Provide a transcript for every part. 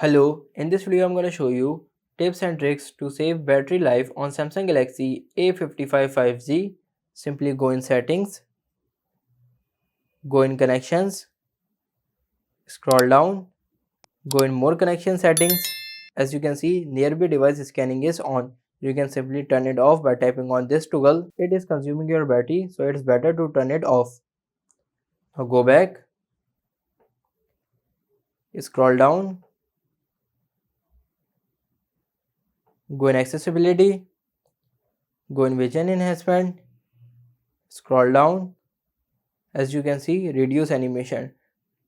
Hello, in this video I'm going to show you tips and tricks to save battery life on Samsung Galaxy A55 5G. Simply go in settings, go in connections, scroll down, go in more connection settings. As you can see, nearby device scanning is on. You can simply turn it off by tapping on this toggle. It is consuming your battery, so it's better to turn it off. Now go back, scroll down, go in accessibility, go in vision enhancement, scroll down. As you can see, reduce animation.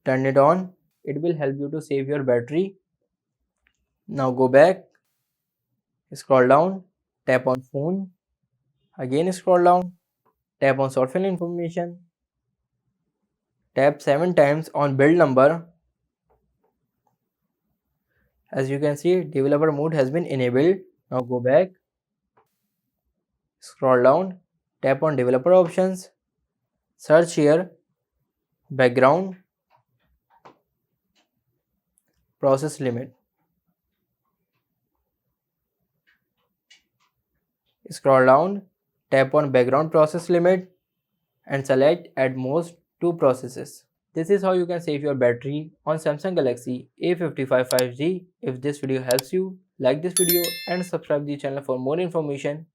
Turn it on. It will help you to save your battery. Now go back, scroll down, tap on phone, again scroll down, tap on software information, tap 7 times on build number. As you can see, developer mode has been enabled. Now go back, scroll down, tap on developer options, search here, background, process limit. Scroll down, tap on background process limit and select at most 2 processes. This is how you can save your battery on Samsung Galaxy A55 5G. If this video helps you, like this video and subscribe the channel for more information.